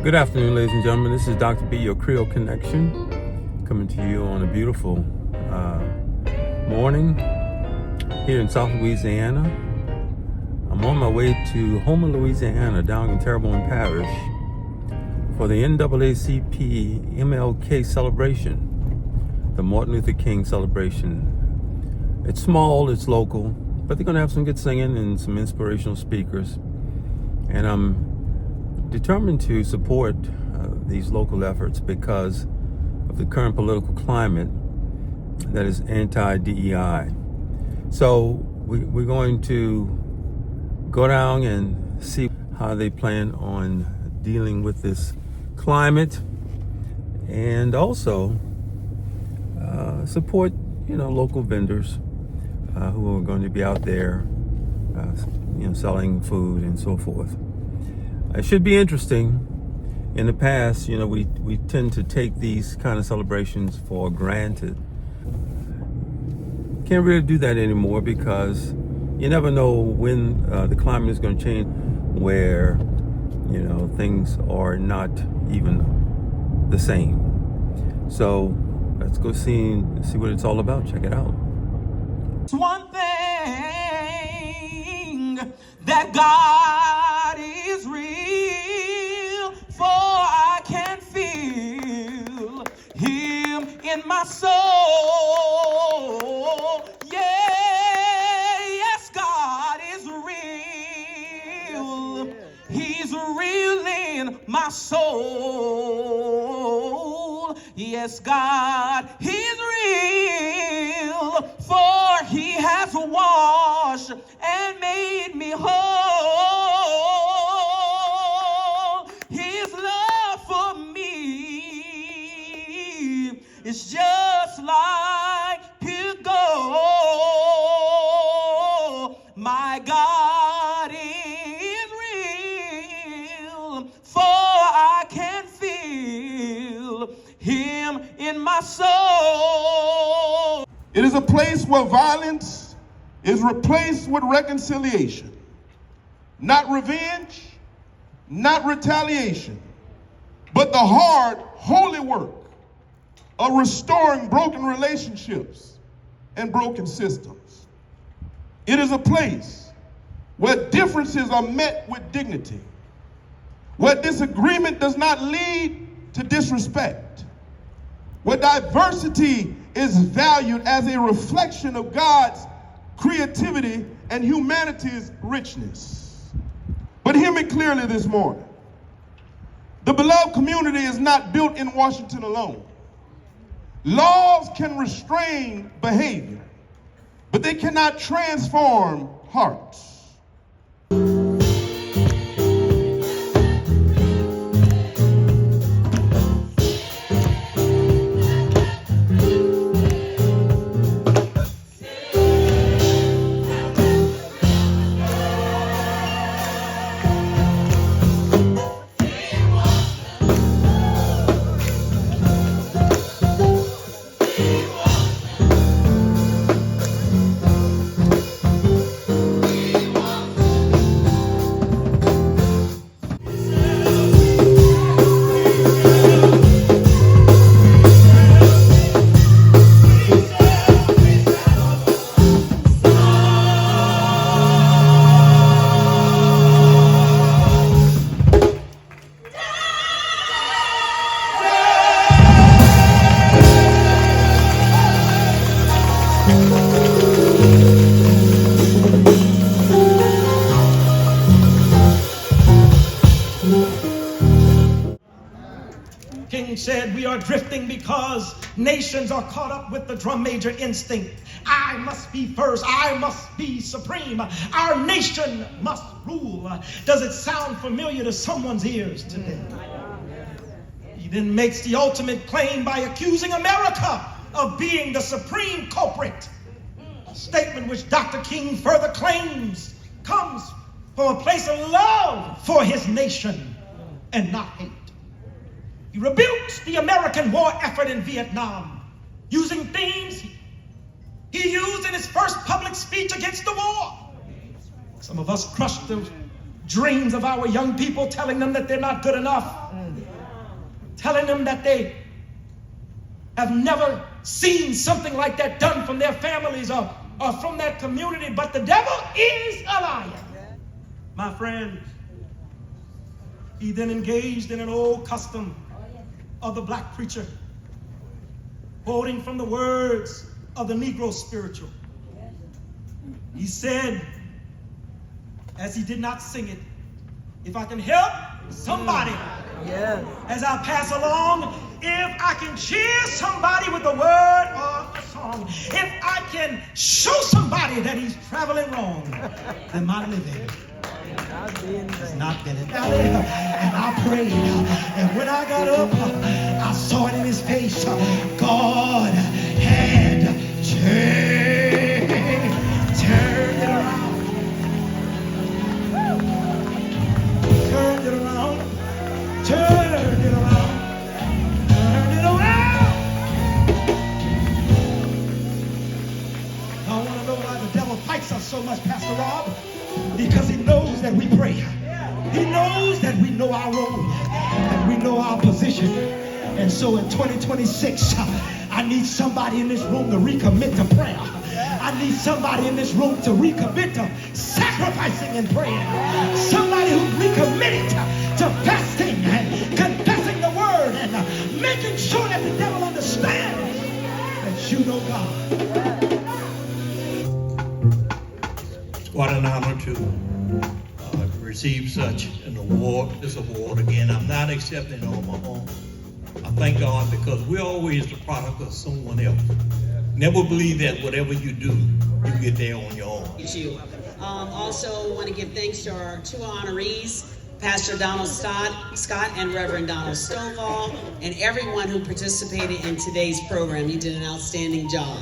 Good afternoon, ladies and gentlemen. This is Dr. B, your Creole Connection, coming to you on a beautiful morning here in South Louisiana. I'm on my way to Houma, Louisiana, down in Terrebonne Parish for the NAACP MLK celebration, the Martin Luther King celebration. It's small, it's local, but they're going to have some good singing and some inspirational speakers. And I'm determined to support these local efforts because of the current political climate that is anti-DEI. So we're going to go down and see how they plan on dealing with this climate, and also support local vendors who are going to be out there selling food and so forth. It should be interesting. In the past, we tend to take these kind of celebrations for granted. Can't really do that anymore because you never know when the climate is going to change, where things are not even the same. So let's go see what it's all about. Check it out. It's one thing that God is real, for I can feel Him in my soul. Yes, God is real. He's real in my soul. Yes, God, He's real, for He has washed and made me whole. His love for me is just like pure gold. My God is real, for I can feel Him in my soul. It is a place where violence is replaced with reconciliation, not revenge, not retaliation, but the hard, holy work of restoring broken relationships and broken systems. It is a place where differences are met with dignity, where disagreement does not lead to disrespect, where diversity is valued as a reflection of God's creativity and humanity's richness. But hear me clearly this morning. The beloved community is not built in Washington alone. Laws can restrain behavior, but they cannot transform hearts. King said, we are drifting because nations are caught up with the drum major instinct. I must be first. I must be supreme. Our nation must rule. Does it sound familiar to someone's ears today? He then makes the ultimate claim by accusing America of being the supreme culprit. A statement which Dr. King further claims comes from a place of love for his nation and not hate. He rebuked the American war effort in Vietnam using themes he used in his first public speech against the war. Some of us crushed the dreams of our young people, telling them that they're not good enough. telling them that they have never seen something like that done from their families or from that community, but the devil is a liar. My friend, he then engaged in an old custom of the black preacher, quoting from the words of the Negro spiritual. He said, as he did not sing it, if I can help somebody as I pass along, if I can cheer somebody with a word or a song, if I can show somebody that he's traveling wrong, then my living has not been in vain. And I prayed, and when I got up, I saw it in his face. God had turned it around. Turned it around. Turned it around. Turned it around. I want to know why the devil fights us so much, Pastor Rob. Because he knows that we pray. He knows that we know our role and we know our position. And so in 2026, I need somebody in this room to recommit to prayer. I need somebody in this room to recommit to sacrificing and praying. Somebody who's recommitted to fasting and confessing the word and making sure that the devil understands that you know God. What an honor to receive such an award, this award again. I'm not accepting it on my own. I thank God because we're always the product of someone else. Never believe that whatever you do, you get there on your own. You. Also want to give thanks to our two honorees, Pastor Donald Scott and Reverend Donald Stovall, and everyone who participated in today's program. You did an outstanding job.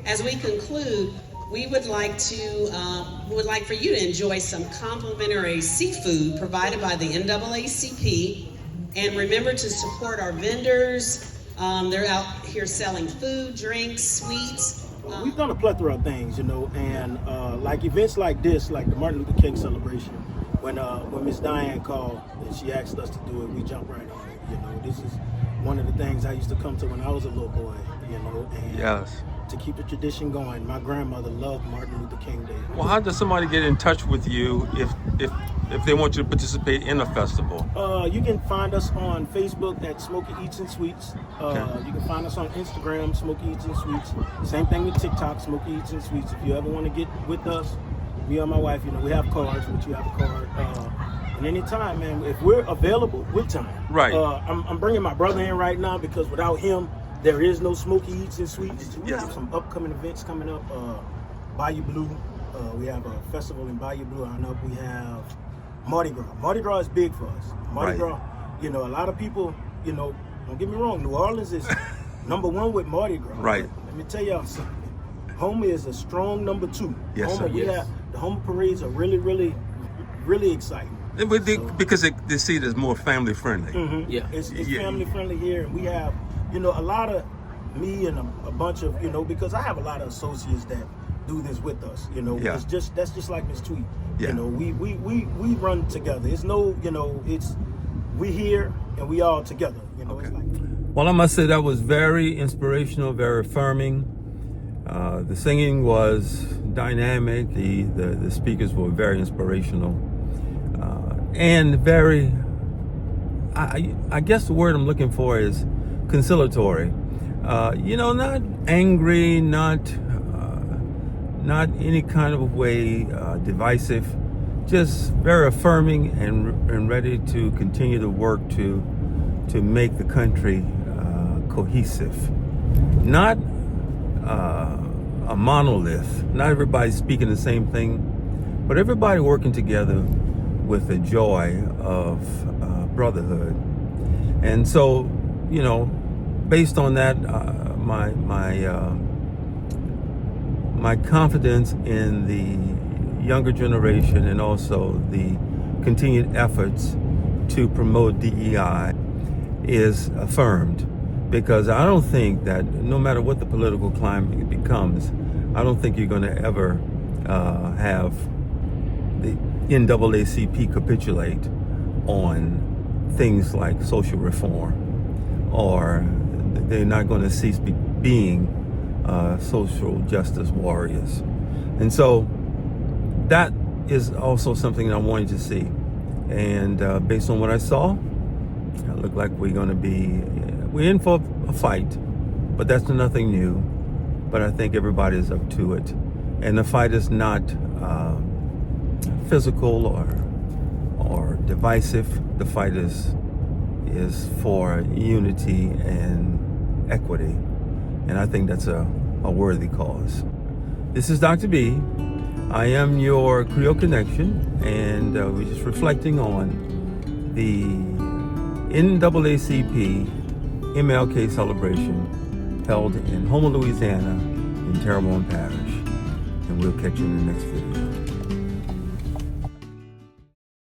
As we conclude, we would like for you to enjoy some complimentary seafood provided by the NAACP. And remember to support our vendors. They're out here selling food, drinks, sweets. We've done a plethora of things, and like events like this, like the Martin Luther King celebration. When Miss Diane called and she asked us to do it, we jumped right on it. This is one of the things I used to come to when I was a little boy. And Yes. to keep the tradition going. My grandmother loved Martin Luther King Day. Well, how does somebody get in touch with you if they want you to participate in a festival? You can find us on Facebook at Smokey Eats and Sweets. Okay. You can find us on Instagram, Smokey Eats and Sweets. Same thing with TikTok, Smokey Eats and Sweets. If you ever want to get with us, me or my wife, we have cards, but you have a card. And anytime, man, if we're available with time. Right. I'm bringing my brother in right now because without him, there is no Smokey Eats and Sweets. We have some upcoming events coming up. Bayou Blue. We have a festival in Bayou Blue. I know we have Mardi Gras. Mardi Gras is big for us. Mardi Gras, a lot of people, don't get me wrong, New Orleans is number one with Mardi Gras. Right. Let me tell y'all something. Homer is a strong number two. Yes, Homer, sir. The Homer parades are really, really, really exciting. Because they see it as more family friendly. Mm-hmm. Yeah. It's family friendly here, and we have, a lot of me and a bunch of, because I have a lot of associates that do this with us. Yeah. That's just like Miss Tweet. Yeah. We run together. It's we here and we all together. Okay. It's like, Well, I must say that was very inspirational, very affirming. The singing was dynamic. The speakers were very inspirational, and very. I guess the word I'm looking for is conciliatory. Not angry, not any kind of way divisive. Just very affirming and ready to continue to work to make the country cohesive. Not a monolith. Not everybody speaking the same thing, but everybody working together with the joy of brotherhood. And so, based on that, my confidence in the younger generation and also the continued efforts to promote DEI is affirmed, because I don't think that no matter what the political climate becomes, I don't think you're going to ever have the NAACP capitulate on things like social reform. or they're not going to cease being social justice warriors. And so that is also something I wanted to see. And based on what I saw, it looked like we're in for a fight, but that's nothing new. But I think everybody's up to it. And the fight is not physical or divisive. The fight is for unity and equity. And I think that's a worthy cause. This is Dr. B. I am your Creole Connection, and we're just reflecting on the NAACP MLK celebration held in Houma, Louisiana, in Terrebonne Parish. And we'll catch you in the next video.